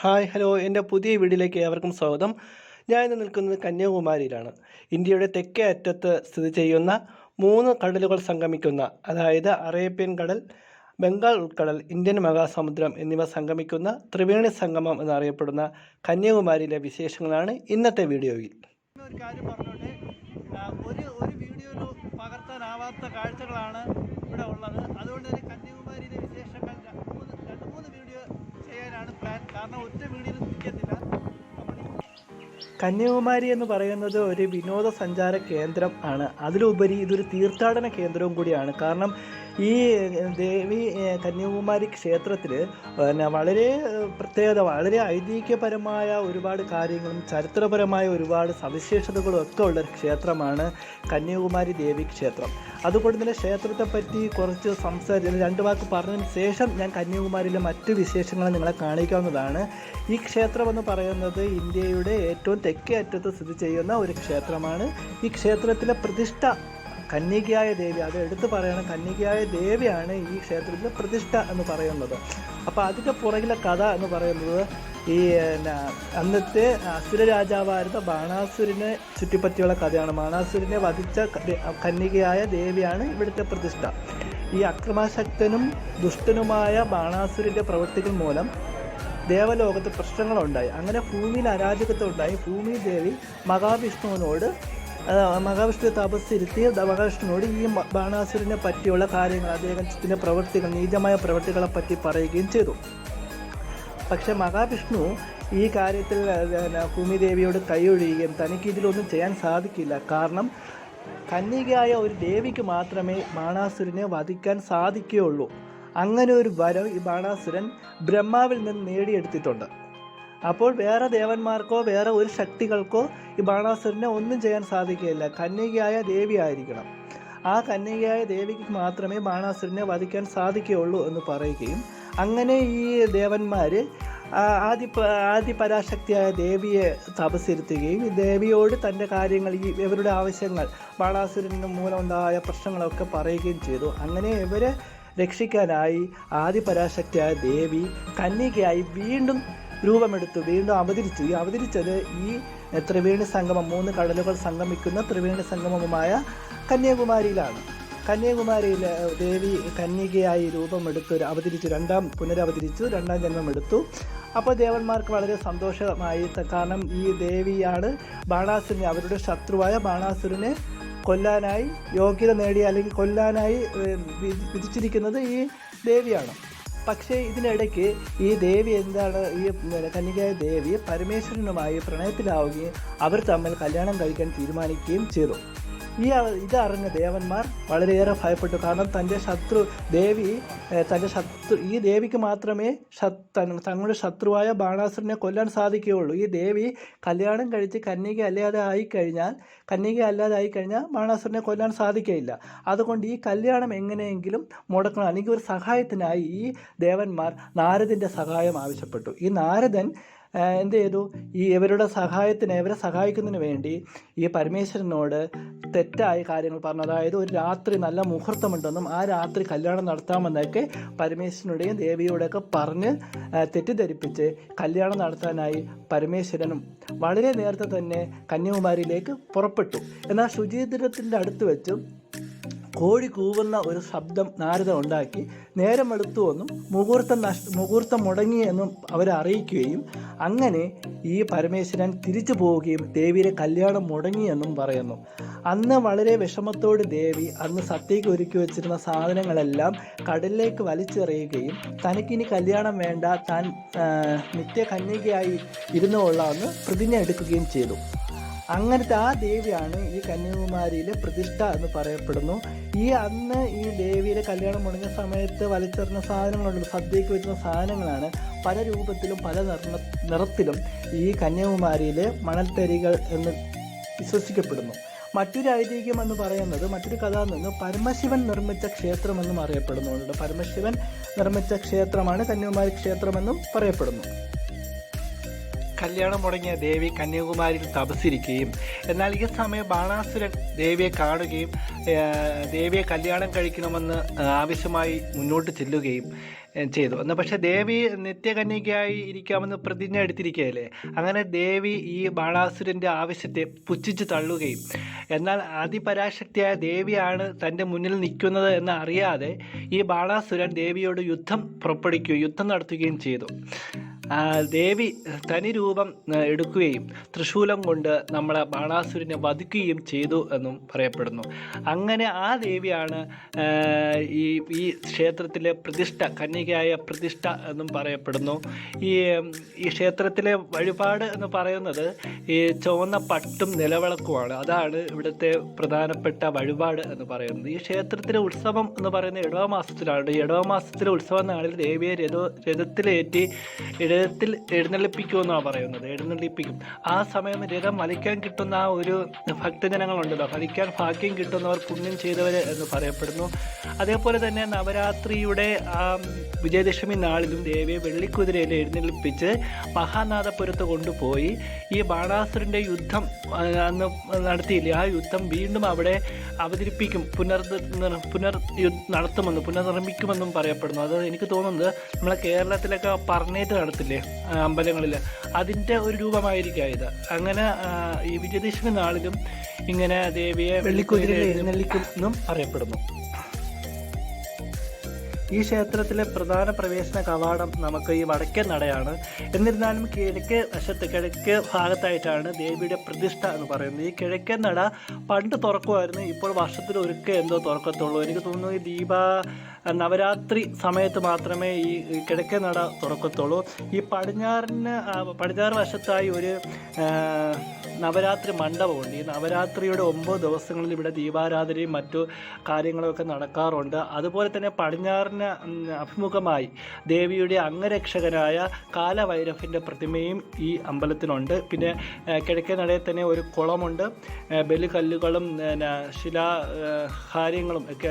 Hi hello എൻ്റെ പുതിയ വീഡിയോയിലേക്ക് ഏവർക്കും സ്വാഗതം. ഞാൻ ഇന്ന് നിൽക്കുന്നത് കന്യാകുമാരിയിലാണ്. ഇന്ത്യയുടെ തെക്കേ അറ്റത്ത് സ്ഥിതി ചെയ്യുന്ന 3 കടലുകൾ സംഗമിക്കുന്ന, അതായത് അറേബ്യൻ കടൽ, ബംഗാൾ ഉൾക്കടൽ, ഇന്ത്യൻ മഹാസമുദ്രം എന്നിവ സംഗമിക്കുന്ന ത്രിവേണി സംഗമം എന്നറിയപ്പെടുന്ന കന്യാകുമാരിയിലെ വിശേഷങ്ങളാണ് ഇന്നത്തെ വീഡിയോയിൽ. ഒരു കാര്യം പറഞ്ഞോട്ടെ, ഒരു വീഡിയോയിൽ പകർത്താനാവാത്ത കാഴ്ചകളാണ് ഇവിടെ ഉള്ളത്. അതുകൊണ്ട് തന്നെ കന്യാകുമാരിയിലെ വിശേഷങ്ങൾ രണ്ട് മൂന്ന് വീഡിയോ ചെയ്യാനാണ് പ്ലാൻ. കാരണം ഒറ്റ വീഡിയോയിൽ നിൽക്കത്തില്ല. കന്യാകുമാരി എന്ന് പറയുന്നത് ഒരു വിനോദസഞ്ചാര കേന്ദ്രം ആണ്. അതിലുപരി ഇതൊരു തീർത്ഥാടന കേന്ദ്രവും കൂടിയാണ്. കാരണം ഈ ദേവി കന്യാകുമാരി ക്ഷേത്രത്തിൽ വളരെ പ്രത്യേകത, വളരെ ഐതിഹ്യപരമായ ഒരുപാട് കാര്യങ്ങളും ചരിത്രപരമായ ഒരുപാട് സവിശേഷതകളും ഒക്കെ ഉള്ളൊരു ക്ഷേത്രമാണ് കന്യാകുമാരി ദേവി ക്ഷേത്രം. അതുകൊണ്ട് തന്നെ ക്ഷേത്രത്തെപ്പറ്റി കുറച്ച് രണ്ട് വാക്ക് പറഞ്ഞതിന് ശേഷം ഞാൻ കന്യാകുമാരിയിലെ മറ്റ് വിശേഷങ്ങൾ നിങ്ങളെ കാണിക്കാവുന്നതാണ്. ഈ ക്ഷേത്രമെന്ന് പറയുന്നത് ഇന്ത്യയുടെ ഏറ്റവും തെക്കേ അറ്റത്ത് സ്ഥിതി ചെയ്യുന്ന ഒരു ക്ഷേത്രമാണ്. ഈ ക്ഷേത്രത്തിലെ പ്രതിഷ്ഠ കന്യകയായ ദേവി, അത് എടുത്തു പറയണം, കന്യകയായ ദേവിയാണ് ഈ ക്ഷേത്രത്തിലെ പ്രതിഷ്ഠ എന്ന് പറയുന്നത്. അപ്പോൾ അതിൻ്റെ പുറകിലെ കഥ എന്ന് പറയുന്നത് ഈ അന്നത്തെ അസുര രാജാവായിരുന്ന ബാണാസുരനെ ചുറ്റിപ്പറ്റിയുള്ള കഥയാണ്. ബാണാസുരനെ വധിച്ച കന്യകയായ ദേവിയാണ് ഇവിടുത്തെ പ്രതിഷ്ഠ. ഈ അക്രമാസക്തനും ദുഷ്ടനുമായ ബാണാസുരൻ്റെ പ്രവൃത്തികൾ മൂലം ദേവലോകത്ത് പ്രശ്നങ്ങളുണ്ടായി. അങ്ങനെ ഭൂമിയിൽ അരാജകത്വം ഉണ്ടായി. ഭൂമി ദേവി മഹാവിഷ്ണു തപസ്സിരുത്തി മഹാവിഷ്ണുവിനോട് ഈ ബാണാസുരനെ പറ്റിയുള്ള കാര്യങ്ങൾ, അദ്ദേഹത്തിൻ്റെ പ്രവൃത്തികൾ, നീചമായ പ്രവൃത്തികളെ പറ്റി പറയുകയും ചെയ്തു. പക്ഷെ മഹാവിഷ്ണു ഈ കാര്യത്തിൽ ഭൂമിദേവിയോട് കൈയൊഴിയുകയും തനിക്ക് ഇതിലൊന്നും ചെയ്യാൻ സാധിക്കില്ല. കാരണം കന്യകയായ ഒരു ദേവിക്ക് മാത്രമേ ബാണാസുരനെ വധിക്കാൻ സാധിക്കുകയുള്ളൂ. അങ്ങനെ ഒരു വരം ഈ ബാണാസുരൻ ബ്രഹ്മാവിൽ നിന്ന് നേടിയെടുത്തിട്ടുണ്ട്. അപ്പോൾ വേറെ ദേവന്മാർക്കോ വേറെ ഒരു ശക്തികൾക്കോ ഈ ബാണാസുരനെ ഒന്നും ചെയ്യാൻ സാധിക്കുകയില്ല. കന്യകയായ ദേവി ആയിരിക്കണം. ആ കന്യകയായ ദേവിക്ക് മാത്രമേ ബാണാസുരനെ വധിക്കാൻ സാധിക്കുകയുള്ളൂ എന്ന് പറയുകയും, അങ്ങനെ ഈ ദേവന്മാർ ആദി പരാശക്തിയായ ദേവിയെ തപസ്സിരുത്തുകയും ദേവിയോട് തൻ്റെ കാര്യങ്ങൾ, ഇവരുടെ ആവശ്യങ്ങൾ, ബാണാസുരന് മൂലമുണ്ടായ പ്രശ്നങ്ങളൊക്കെ പറയുകയും ചെയ്തു. അങ്ങനെ ഇവരെ രക്ഷിക്കാനായി ആദി പരാശക്തിയായ ദേവി കന്യകയായി വീണ്ടും രൂപമെടുത്തു, വീണ്ടും അവതരിച്ചു. ഈ അവതരിച്ചത് ഈ ത്രിവേണി സംഗമം, 3 കടലുകൾ സംഗമിക്കുന്ന ത്രിവേണി സംഗമമായ കന്യാകുമാരിയിലാണ്. കന്യാകുമാരിയിൽ ദേവി കന്യകയായി അവതരിച്ചു, പുനരവതരിച്ചു, 2ാം ജന്മമെടുത്തു. അപ്പോൾ ദേവന്മാർക്ക് വളരെ സന്തോഷമായി. കാരണം ഈ ദേവിയാണ് ബാണാസുരനെ, അവരുടെ ശത്രുവായ ബാണാസുരനെ കൊല്ലാനായി യോഗ്യത നേടിയ, അല്ലെങ്കിൽ കൊല്ലാനായി വിധിച്ചിരിക്കുന്നത് ഈ ദേവിയാണ്. പക്ഷേ ഇതിനിടയ്ക്ക് ഈ ദേവി ഈ കന്യകയായ ദേവി പരമേശ്വരനുമായി പ്രണയത്തിലാവുകയും അവർ തമ്മിൽ കല്യാണം കഴിക്കാൻ തീരുമാനിക്കുകയും ചെയ്തു. ഇതറിഞ്ഞ ദേവന്മാർ വളരെയേറെ ഭയപ്പെട്ടു. കാരണം ഈ ദേവിക്ക് മാത്രമേ തങ്ങളുടെ ശത്രുവായ ബാണാസുരനെ കൊല്ലാൻ സാധിക്കുകയുള്ളൂ. ഈ ദേവി കല്യാണം കഴിച്ച് കന്യക അല്ലാതെ ആയിക്കഴിഞ്ഞാൽ ബാണാസുരനെ കൊല്ലാൻ സാധിക്കുകയില്ല. അതുകൊണ്ട് ഈ കല്യാണം എങ്ങനെയെങ്കിലും മുടക്കണം. അല്ലെങ്കിൽ ഒരു സഹായത്തിനായി ഈ ദേവന്മാർ നാരദൻ്റെ സഹായം ആവശ്യപ്പെട്ടു. ഈ നാരദൻ എന്ത് ചെയ്തു? ഇവരെ സഹായിക്കുന്നതിന് വേണ്ടി ഈ പരമേശ്വരനോട് തെറ്റായ കാര്യങ്ങൾ പറഞ്ഞു. അതായത് ഒരു രാത്രി നല്ല മുഹൂർത്തമുണ്ടെന്നും ആ രാത്രി കല്യാണം നടത്താമെന്നൊക്കെ പരമേശ്വരനുടെയും ദേവിയോടൊക്കെ പറഞ്ഞ് തെറ്റിദ്ധരിപ്പിച്ച് കല്യാണം നടത്താനായി പരമേശ്വരനും വളരെ നേരത്തെ തന്നെ കന്യാകുമാരിയിലേക്ക് പുറപ്പെട്ടു. എന്നാൽ ശുചീന്ദ്രത്തിൻ്റെ അടുത്ത് വെച്ച് കോഴി കൂവുന്ന ഒരു ശബ്ദം നാരദ ഉണ്ടാക്കി. നേരം എടുത്തുവെന്നും മുഹൂർത്തം മുടങ്ങിയെന്നും അവരെ അറിയിക്കുകയും, അങ്ങനെ ഈ പരമേശ്വരൻ തിരിച്ചു പോവുകയും ദേവിയുടെ കല്യാണം മുടങ്ങിയെന്നും പറയുന്നു. അന്ന് വളരെ വിഷമത്തോട് ദേവി അന്ന് സത്യയ്ക്ക് ഒരുക്കി വെച്ചിരുന്ന സാധനങ്ങളെല്ലാം കടലിലേക്ക് വലിച്ചെറിയുകയും തനിക്കിനി കല്യാണം വേണ്ട, താൻ നിത്യ കന്യകയായി ഇരുന്നുകൊള്ളാമെന്ന് പ്രതിജ്ഞ എടുക്കുകയും ചെയ്തു. അങ്ങനത്തെ ആ ദേവിയാണ് ഈ കന്യാകുമാരിയിലെ പ്രതിഷ്ഠ എന്ന് പറയപ്പെടുന്നു. അന്ന് ഈ ദേവിയുടെ കല്യാണം മുടങ്ങിയ സമയത്ത് വലിച്ചെറിഞ്ഞ സാധനങ്ങളുണ്ട്, സദ്യയ്ക്ക് വെച്ചുന്ന സാധനങ്ങളാണ്. പല രൂപത്തിലും പല നിറത്തിലും ഈ കന്യാകുമാരിയിലെ മണൽത്തരികൾ എന്ന് വിശ്വസിക്കപ്പെടുന്നു. മറ്റൊരു ഐതിഹ്യം എന്ന് പറയുന്നത്, മറ്റൊരു കഥ നിന്ന് പരമശിവൻ നിർമ്മിച്ച ക്ഷേത്രമെന്നും അറിയപ്പെടുന്നുണ്ട്. പരമശിവൻ നിർമ്മിച്ച ക്ഷേത്രമാണ് കന്യാകുമാരി ക്ഷേത്രമെന്നും പറയപ്പെടുന്നു. കല്യാണം മുടങ്ങിയ ദേവി കന്യാകുമാരിയിൽ തപസ്സിരിക്കുകയും എന്നാൽ ഈ സമയം ബാണാസുരൻ ദേവിയെ കാണുകയും ദേവിയെ കല്യാണം കഴിക്കണമെന്ന് ആവശ്യമായി മുന്നോട്ട് ചെല്ലുകയും ചെയ്തു. എന്നാൽ പക്ഷേ ദേവി നിത്യകന്യകയായി ഇരിക്കാമെന്ന് പ്രതിജ്ഞ എടുത്തിരിക്കുകയല്ലേ. അങ്ങനെ ദേവി ഈ ബാണാസുരൻ്റെ ആവശ്യത്തെ പുച്ഛിച്ച് തള്ളുകയും എന്നാൽ അതിപരാശക്തിയായ ദേവിയാണ് തൻ്റെ മുന്നിൽ നിൽക്കുന്നത് എന്ന് അറിയാതെ ഈ ബാണാസുരൻ ദേവിയോട് യുദ്ധം നടത്തുകയും ചെയ്തു. ദേവി തനി രൂപം എടുക്കുകയും തൃശൂലം കൊണ്ട് നമ്മളെ ബാണാസുരനെ വധിക്കുകയും ചെയ്തു എന്നും പറയപ്പെടുന്നു. അങ്ങനെ ആ ദേവിയാണ് ഈ ക്ഷേത്രത്തിലെ പ്രതിഷ്ഠ, കന്യകയായ പ്രതിഷ്ഠ എന്നും പറയപ്പെടുന്നു. ഈ ക്ഷേത്രത്തിലെ വഴിപാട് എന്ന് പറയുന്നത് ഈ ചുവന്ന പട്ടും നിലവിളക്കുമാണ്. അതാണ് ഇവിടുത്തെ പ്രധാനപ്പെട്ട വഴിപാട് എന്ന് പറയുന്നത്. ഈ ക്ഷേത്രത്തിലെ ഉത്സവം എന്ന് പറയുന്നത് ഇടവ മാസത്തിലാണ്. ഇടവ മാസത്തിലെ ഉത്സവ നാളിൽ ദേവിയെ രഥത്തിലേറ്റി രഥത്തിൽ എഴുന്നള്ളിപ്പിക്കുമെന്നാണ് പറയുന്നത്. എഴുന്നള്ളിപ്പിക്കും. ആ സമയം രഥം വലിക്കാൻ കിട്ടുന്ന ആ ഒരു ഭക്തജനങ്ങളുണ്ടല്ലോ, വലിക്കാൻ ഭാഗ്യം കിട്ടുന്നവർ പുണ്യം ചെയ്തവർ എന്ന് പറയപ്പെടുന്നു. അതേപോലെ തന്നെ നവരാത്രിയുടെ വിജയദശമി നാളിലും ദേവിയെ വെള്ളിക്കുതിരയിൽ എഴുന്നള്ളിപ്പിച്ച് മഹാനാഥപുരത്ത് കൊണ്ടുപോയി ഈ ബാണാസുരൻ്റെ യുദ്ധം അന്ന് നടത്തിയില്ലേ, ആ യുദ്ധം വീണ്ടും അവിടെ അവതരിപ്പിക്കും, പുനർനിർമ്മിക്കുമെന്നും പറയപ്പെടുന്നു. അത് എനിക്ക് തോന്നുന്നത് നമ്മളെ കേരളത്തിലൊക്കെ പറഞ്ഞേറ്റ് നടത്തില്ലേ അമ്പലങ്ങളിൽ, അതിൻ്റെ ഒരു രൂപമായിരിക്കാം ഇത്. അങ്ങനെ ഈ വിജയദശമി നാളിലും ഇങ്ങനെ ദേവിയെ വെള്ളിക്കുതിരയിൽ എഴുന്നള്ളിക്കുമെന്നും പറയപ്പെടുന്നു. ഈ ക്ഷേത്രത്തിലെ പ്രധാന പ്രവേശന കവാടം നമുക്ക് ഈ വടക്കേ നടയാണ്. എന്നിരുന്നാലും കിഴക്ക് ഭാഗത്തായിട്ടാണ് ദേവിയുടെ പ്രതിഷ്ഠ എന്ന് പറയുന്നത്. ഈ കിഴക്കേ നട പണ്ട് തുറക്കുമായിരുന്നു, ഇപ്പോൾ വർഷത്തിൽ ഒരിക്കൽ എന്തോ തുറക്കത്തുള്ളൂ. എനിക്ക് തോന്നുന്നു ഈ നവരാത്രി സമയത്ത് മാത്രമേ ഈ കിഴക്കേ നട തുറക്കത്തുള്ളൂ. ഈ പടിഞ്ഞാറ് വശത്തായി ഒരു നവരാത്രി മണ്ഡപമുണ്ട്. ഈ നവരാത്രിയുടെ 9 ദിവസങ്ങളിൽ ഇവിടെ ദീപാരാധനയും മറ്റു കാര്യങ്ങളൊക്കെ നടക്കാറുണ്ട്. അതുപോലെ തന്നെ പടിഞ്ഞാറിന് അഭിമുഖമായി ദേവിയുടെ അംഗരക്ഷകനായ കാലഭൈരവൻ്റെ പ്രതിമയും ഈ അമ്പലത്തിനുണ്ട്. പിന്നെ കിഴക്കേ നടയിൽ തന്നെ ഒരു കുളമുണ്ട്. ബലികല്ലുകളും കാര്യങ്ങളും ഒക്കെ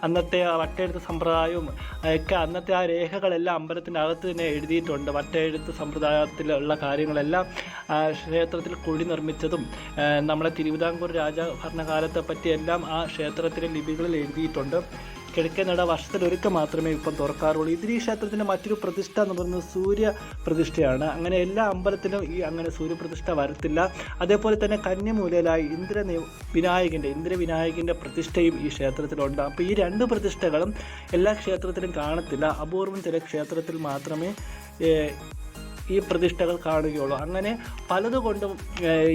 അന്നത്തെ വട്ടെഴുത്ത് സമ്പ്രദായവും ഒക്കെ അന്നത്തെ ആ രേഖകളെല്ലാം അമ്പലത്തിൻ്റെ അകത്ത് തന്നെ എഴുതിയിട്ടുണ്ട്. വട്ടെഴുത്ത് സമ്പ്രദായത്തിലുള്ള കാര്യങ്ങളെല്ലാം ക്ഷേത്രത്തിൽ കുഴി നിർമ്മിച്ചതും നമ്മളെ തിരുവിതാംകൂർ രാജഭരണകാലത്തെ പറ്റിയെല്ലാം ആ ക്ഷേത്രത്തിലെ ലിപികളിൽ എഴുതിയിട്ടുണ്ട്. കിഴക്കേ നട വർഷത്തിലൊരിക്കൽ മാത്രമേ ഇപ്പം തുറക്കാറുള്ളൂ. ഇതിന് ഈ ക്ഷേത്രത്തിൻ്റെ മറ്റൊരു പ്രതിഷ്ഠ എന്ന് പറയുന്നത് സൂര്യ പ്രതിഷ്ഠയാണ്. അങ്ങനെ എല്ലാ അമ്പലത്തിലും അങ്ങനെ സൂര്യപ്രതിഷ്ഠ വരത്തില്ല. അതേപോലെ തന്നെ കന്യമൂലയിലായി ഇന്ദ്രവിനായകൻ്റെ പ്രതിഷ്ഠയും ഈ ക്ഷേത്രത്തിലുണ്ട്. അപ്പോൾ ഈ 2 പ്രതിഷ്ഠകളും എല്ലാ ക്ഷേത്രത്തിലും കാണത്തില്ല. അപൂർവം ചില ക്ഷേത്രത്തിൽ മാത്രമേ ഈ പ്രതിഷ്ഠകൾ കാണുകയുള്ളൂ. അങ്ങനെ പലതുകൊണ്ടും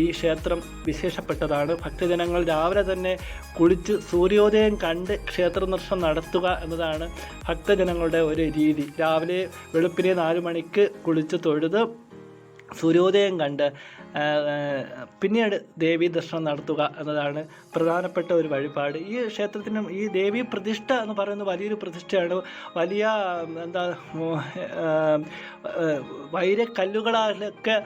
ഈ ക്ഷേത്രം വിശേഷപ്പെട്ടതാണ്. ഭക്തജനങ്ങൾ രാവിലെ തന്നെ കുളിച്ച് സൂര്യോദയം കണ്ട് ക്ഷേത്ര ദർശനം നടത്തുക എന്നതാണ് ഭക്തജനങ്ങളുടെ ഒരു രീതി. രാവിലെ വെളുപ്പിനെ 4 മണിക്ക് കുളിച്ച് തൊഴുത് സൂര്യോദയം കണ്ട് പിന്നീട് ദേവീ ദർശനം നടത്തുക എന്നതാണ് പ്രധാനപ്പെട്ട ഒരു വഴിപാട്. ഈ ക്ഷേത്രത്തിനും ഈ ദേവീ പ്രതിഷ്ഠ എന്ന് പറയുന്നത് വലിയൊരു പ്രതിഷ്ഠയാണ്. വലിയ വൈരക്കല്ലുകളാലൊക്കെ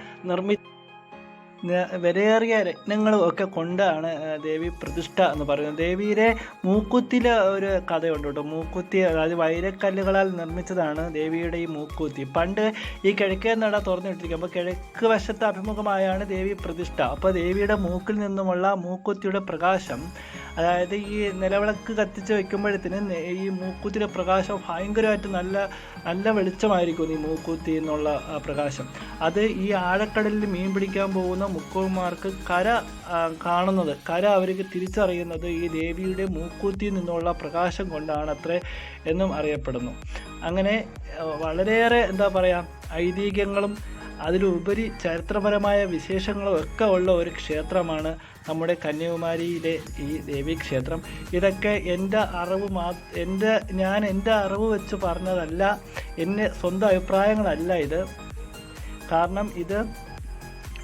വിലയേറിയ രത്നങ്ങളും ഒക്കെ കൊണ്ടാണ് ദേവി പ്രതിഷ്ഠ എന്ന് പറയുന്നത്. ദേവിയുടെ മൂക്കുത്തിലെ ഒരു കഥയുണ്ട് കേട്ടോ. മൂക്കുത്തി, അതായത് വൈരക്കല്ലുകളാൽ നിർമ്മിച്ചതാണ് ദേവിയുടെ ഈ മൂക്കുത്തി. പണ്ട് ഈ കിഴക്കേ നട തുറന്നിട്ടിരിക്കും. അപ്പോൾ കിഴക്ക് വശത്ത് അഭിമുഖമായാണ് ദേവി പ്രതിഷ്ഠ. അപ്പോൾ ദേവിയുടെ മൂക്കിൽ നിന്നുമുള്ള മൂക്കുത്തിയുടെ പ്രകാശം, അതായത് ഈ നിലവിളക്ക് കത്തിച്ച് വെക്കുമ്പോഴത്തേന് ഈ മൂക്കുത്തിയുടെ പ്രകാശം ഭയങ്കരമായിട്ട് നല്ല വെളിച്ചമായിരിക്കും ഈ മൂക്കുത്തി എന്നുള്ള പ്രകാശം. അത് ഈ ആഴക്കടലിൽ മീൻ പിടിക്കാൻ പോകുന്ന മുക്കുവന്മാർക്ക് കര അവർക്ക് തിരിച്ചറിയുന്നത് ഈ ദേവിയുടെ മൂക്കുത്തിയിൽ നിന്നുള്ള പ്രകാശം കൊണ്ടാണ് അത്രേ എന്നും അറിയപ്പെടുന്നു. അങ്ങനെ വളരെയേറെ ഐതിഹ്യങ്ങളും അതിലുപരി ചരിത്രപരമായ വിശേഷങ്ങളും ഒക്കെ ഉള്ള ഒരു ക്ഷേത്രമാണ് നമ്മുടെ കന്യാകുമാരിയിലെ ഈ ദേവീക്ഷേത്രം. ഇതൊക്കെ എൻ്റെ അറിവ് വെച്ച് പറഞ്ഞതല്ല, എൻ്റെ സ്വന്തം അഭിപ്രായങ്ങളല്ല ഇത്. കാരണം ഇത്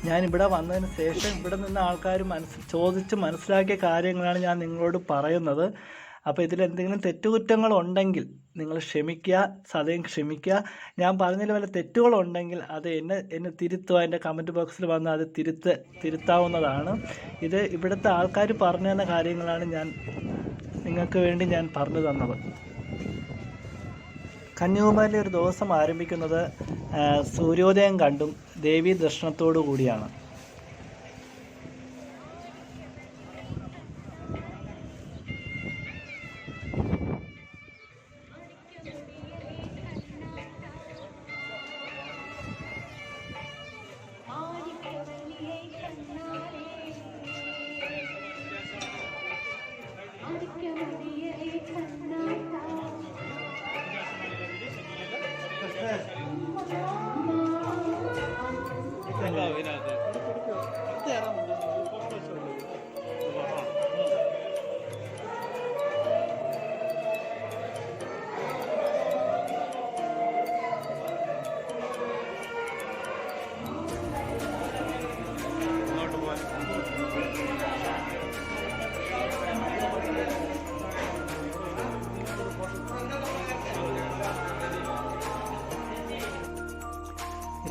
ഞാനിവിടെ വന്നതിന് ശേഷം ഇവിടെ നിന്ന് ആൾക്കാർ ചോദിച്ച് മനസ്സിലാക്കിയ കാര്യങ്ങളാണ് ഞാൻ നിങ്ങളോട് പറയുന്നത്. അപ്പോൾ ഇതിലെന്തെങ്കിലും തെറ്റുകുറ്റങ്ങളുണ്ടെങ്കിൽ നിങ്ങൾ സദയം ക്ഷമിക്കുക. ഞാൻ പറഞ്ഞതിൽ വല്ല തെറ്റുകളുണ്ടെങ്കിൽ അത് എന്നെ തിരുത്തുക. എൻ്റെ കമൻറ്റ് ബോക്സിൽ വന്ന് അത് തിരുത്താവുന്നതാണ്. ഇത് ഇവിടുത്തെ ആൾക്കാർ പറഞ്ഞു തന്ന കാര്യങ്ങളാണ് നിങ്ങൾക്ക് വേണ്ടി ഞാൻ പറഞ്ഞു തന്നത്. കന്യാകുമാരിയിലെ ഒരു ദിവസം ആരംഭിക്കുന്നത് സൂര്യോദയം കണ്ടും ദേവീ ദർശനത്തോടു കൂടിയാണ്.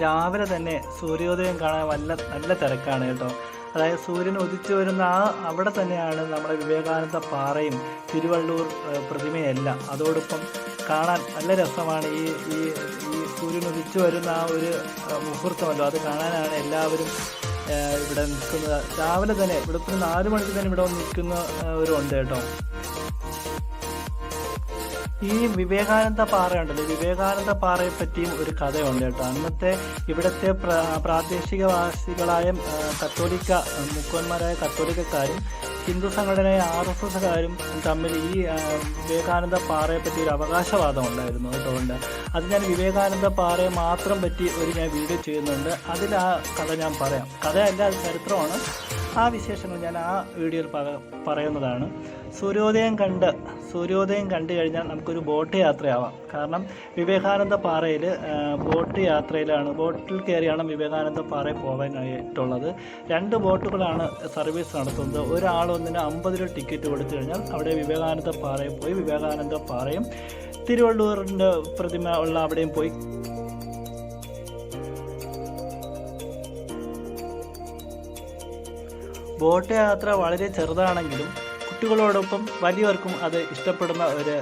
രാവിലെ തന്നെ സൂര്യോദയം കാണാൻ നല്ല തിരക്കാണ് കേട്ടോ. അതായത് സൂര്യൻ ഉദിച്ചു വരുന്ന അവിടെ തന്നെയാണ് നമ്മുടെ വിവേകാനന്ദ പാറയും തിരുവള്ളൂർ പ്രതിമയെല്ലാം. അതോടൊപ്പം കാണാൻ നല്ല രസമാണ്. ഈ സൂര്യൻ ഉദിച്ചു വരുന്ന ആ ഒരു മുഹൂർത്തമല്ലോ, അത് കാണാനാണ് എല്ലാവരും ഇവിടെ നിൽക്കുന്നത്. രാവിലെ തന്നെ വെളുപ്പിന് 4 മണിക്ക് തന്നെ ഇവിടെ നിൽക്കുന്നവരുണ്ട് കേട്ടോ. ഈ വിവേകാനന്ദ പാറയുണ്ടല്ലോ, വിവേകാനന്ദ പാറയെ പറ്റിയും ഒരു കഥയുണ്ട് കേട്ടോ. അന്നത്തെ ഇവിടുത്തെ പ്രാദേശികവാസികളായ കത്തോലിക്ക മുക്കോന്മാരായ കത്തോലിക്കക്കാരും ഹിന്ദു സംഘടനയായ RSSകാരും തമ്മിൽ ഈ വിവേകാനന്ദ പാറയെ പറ്റി ഒരു അവകാശവാദം ഉണ്ടായിരുന്നു കേട്ടോ. അത് ഞാൻ വിവേകാനന്ദ പാറയെ മാത്രം പറ്റി ഞാൻ വീഡിയോ ചെയ്യുന്നുണ്ട്. അതിൽ ആ കഥ ഞാൻ പറയാം. കഥയല്ല, അത് ചരിത്രമാണ്. ആ വിശേഷങ്ങൾ ഞാൻ ആ വീഡിയോയിൽ പറയുന്നതാണ്. സൂര്യോദയം കണ്ടു കഴിഞ്ഞാൽ നമുക്കൊരു ബോട്ട് യാത്രയാവാം. കാരണം വിവേകാനന്ദ പാറയിൽ ബോട്ടിൽ കയറിയാണ് വിവേകാനന്ദ പാറയിൽ പോകാനായിട്ടുള്ളത്. 2 ബോട്ടുകളാണ് സർവീസ് നടത്തുന്നത്. ഒന്നിന് 50 രൂപ ടിക്കറ്റ് കൊടുത്തു കഴിഞ്ഞാൽ അവിടെ വിവേകാനന്ദ പാറയിൽ പോയി വിവേകാനന്ദ പാറയും തിരുവള്ളൂരിൻ്റെ പ്രതിമ ഉള്ള അവിടെയും പോയി ബോട്ട് യാത്ര വളരെ ചെറുതാണെങ്കിലും കുട്ടികളോടൊപ്പം വലിയവർക്കും അത് ഇഷ്ടപ്പെടുന്ന ഒരു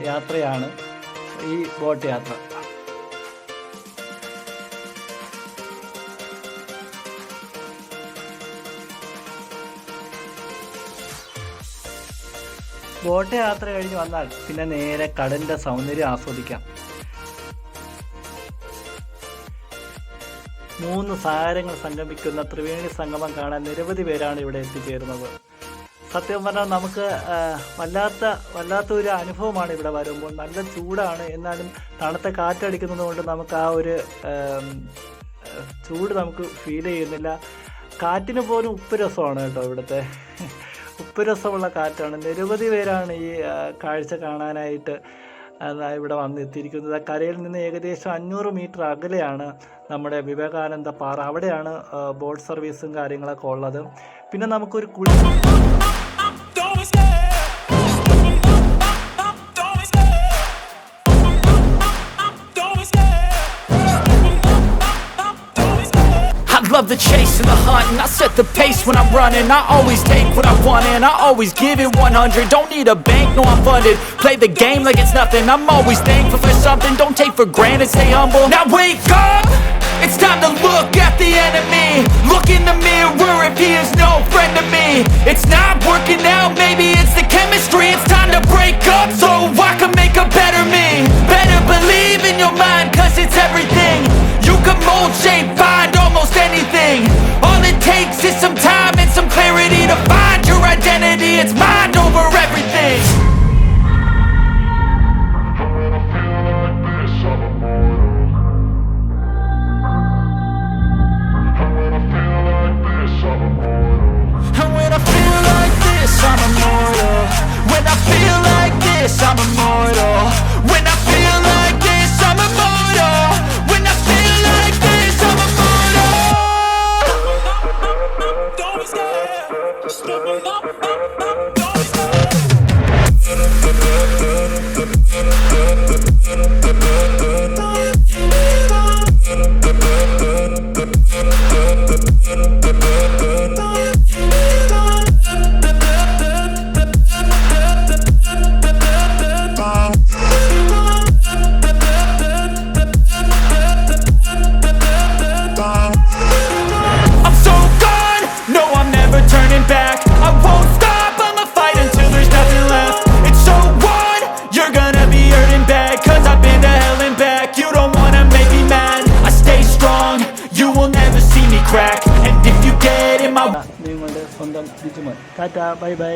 യാത്രയാണ് ഈ ബോട്ട് യാത്ര. ബോട്ട് യാത്ര കഴിഞ്ഞ് വന്നാൽ പിന്നെ നേരെ കടലിൻ്റെ സൗന്ദര്യം ആസ്വദിക്കാം. 3 സാഗരങ്ങൾ സംഗമിക്കുന്ന ത്രിവേണി സംഗമം കാണാൻ നിരവധി പേരാണ് ഇവിടെ എത്തിച്ചേരുന്നത്. സത്യം പറഞ്ഞാൽ നമുക്ക് വല്ലാത്തൊരു അനുഭവമാണ് ഇവിടെ വരുമ്പോൾ. നല്ല ചൂടാണ്, എന്നാലും തണുത്ത കാറ്റടിക്കുന്നത് കൊണ്ട് നമുക്ക് ആ ഒരു ചൂട് നമുക്ക് ഫീൽ ചെയ്യുന്നില്ല. കാറ്റിന് പോലും ഉപ്പ് രസമാണ് കേട്ടോ. ഇവിടുത്തെ ഉപ്പ് രസമുള്ള കാറ്റാണ്. നിരവധി പേരാണ് ഈ കാഴ്ച കാണാനായിട്ട് ഇവിടെ വന്നെത്തിയിരിക്കുന്നത്. കരയിൽ നിന്ന് ഏകദേശം 500 മീറ്റർ അകലെയാണ് നമ്മുടെ വിവേകാനന്ദ പാറ. അവിടെയാണ് ബോട്ട് സർവീസും കാര്യങ്ങളൊക്കെ ഉള്ളത്. പിന്നെ നമുക്കൊരു love the chase and the hunt, and I set the pace when I'm running. I always take what I want and I always give it 100. Don't need a bank, no I'm funded. Play the game like it's nothing. I'm always thankful for something. Don't take for granted, stay humble. Now wake up, it's time to look at the enemy. Look in the mirror if he is no friend to me. It's not working out, maybe it's the chemistry. It's time to break up so I can make a better me. Better believe in your mind, cause it's everything. You can mold, shape, find almost anything. All it takes is some time and some clarity to find your identity. It's mind over everything. And when I feel like this, I'm immortal. When I feel like this, I'm immortal. When I feel like this, I'm immortal. When I feel like this, I'm immortal. Don't be scared. Just open up, don't be scared. I നിങ്ങളുടെ സ്വന്തം Bijumon. Tata, bye bye.